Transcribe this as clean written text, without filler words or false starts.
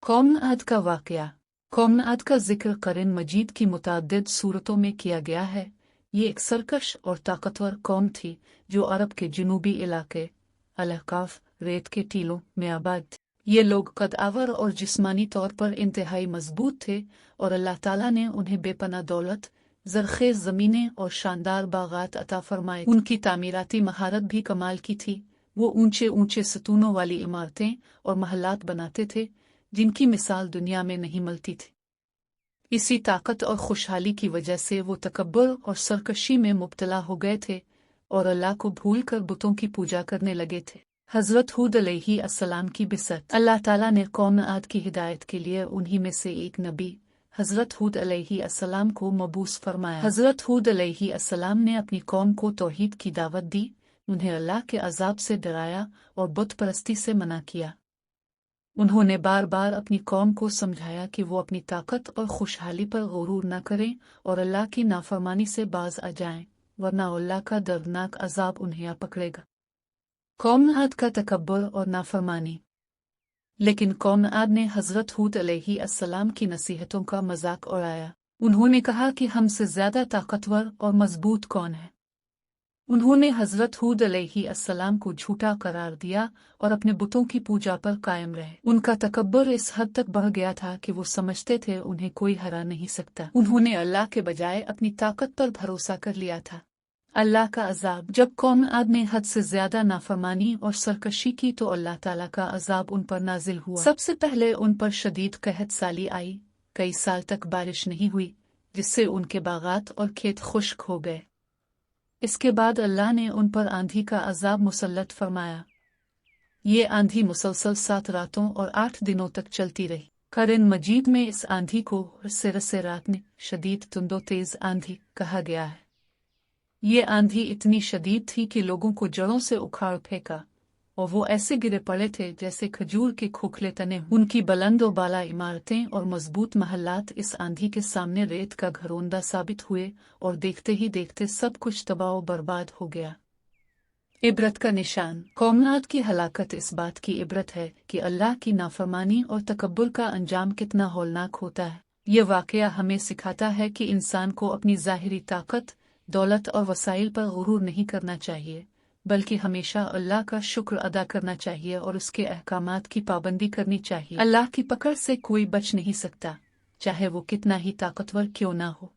कौम आद का वाक़या। कौम आद का जिक्र कुरान मजीद की मुतअद्दिद सूरतों में किया गया है। ये एक सरकश और ताकतवर कौम थी जो अरब के जनूबी इलाके अल-अहकाफ रेत के टीलों में आबाद थी। ये लोग कद-आवर और जिस्मानी तौर पर इंतहाई मजबूत थे और अल्लाह ताला ने उन्हें बेपनाह दौलत, ज़रख़ेज़ ज़मीनें और शानदार बागात अता फरमाए। उनकी तामीराती महारत भी कमाल की थी। वो ऊंचे ऊंचे सतूनों वाली इमारतें और महलात बनाते थे जिनकी मिसाल दुनिया में नहीं मिलती थी। इसी ताकत और खुशहाली की वजह से वो तकब्बुर और सरकशी में मुब्तला हो गए थे और अल्लाह को भूलकर बुतों की पूजा करने लगे थे। हज़रत हूद अलैहिस्सलाम की बिसत। अल्लाह ताला ने कौम आद की हिदायत के लिए उन्हीं में से एक नबी हज़रत हूद अलैहिस्सलाम को मबूस फरमाया। हज़रत हूद अलैहिस्सलाम ने अपनी कौम को तौहीद की दावत दी, उन्हें अल्लाह के अज़ाब से डराया और बुत परस्ती से मना किया। उन्होंने बार बार अपनी कौम को समझाया कि वो अपनी ताकत और खुशहाली पर गुरूर न करें और अल्लाह की नाफरमानी से बाज आ जाएं, वरना अल्लाह का दर्दनाक अजाब उन्हें आ पकड़ेगा। कौम आद का तकब्बुर और नाफरमानी। लेकिन कौम आद ने हज़रत हूद अलैहिस्सलाम की नसीहतों का मजाक उड़ाया। उन्होंने कहा कि हमसे ज्यादा ताकतवर और मजबूत कौन है। उन्होंने हज़रत हूद अलैहिस्सलाम को झूठा करार दिया और अपने बुतों की पूजा पर कायम रहे। उनका तकब्बुर इस हद तक बढ़ गया था कि वो समझते थे उन्हें कोई हरा नहीं सकता। उन्होंने अल्लाह के बजाय अपनी ताकत पर भरोसा कर लिया था। अल्लाह का अजाब। जब कौम आद ने हद से ज्यादा नाफरमानी और सरकशी की तो अल्लाह ताला का अजाब उन पर नाजिल हुआ। सबसे पहले उन पर शदीद कहत साली आई। कई साल तक बारिश नहीं हुई, जिससे उनके बागात और खेत खुश्क हो गए। इसके बाद अल्लाह ने उन पर आंधी का अजाब मुसल्लत फरमाया। ये आंधी मुसलसल 7 रातों और 8 दिनों तक चलती रही। कुरान मजीद में इस आंधी को रसे रात ने शदीद तुंदो तेज आंधी कहा गया है। ये आंधी इतनी शदीद थी कि लोगों को जड़ों से उखाड़ फेंका और वो ऐसे गिरे पड़े थे जैसे खजूर के खोखले तने। उनकी बुलंद और बाला इमारतें और मजबूत महलात इस आंधी के सामने रेत का घरोंदा साबित हुए और देखते ही देखते सब कुछ तबाह और बर्बाद हो गया। इबरत का निशान। कौम आद की हलाकत इस बात की इबरत है कि अल्लाह की नाफरमानी और तकब्बुर का अंजाम कितना हौलनाक होता है। ये वाकया हमें सिखाता है कि इंसान को अपनी ज़ाहिरी ताकत, दौलत और वसाइल पर गुरूर नहीं करना चाहिए, बल्कि हमेशा अल्लाह का शुक्र अदा करना चाहिए और उसके अहकामात की पाबंदी करनी चाहिए। अल्लाह की पकड़ से कोई बच नहीं सकता, चाहे वो कितना ही ताकतवर क्यों ना हो।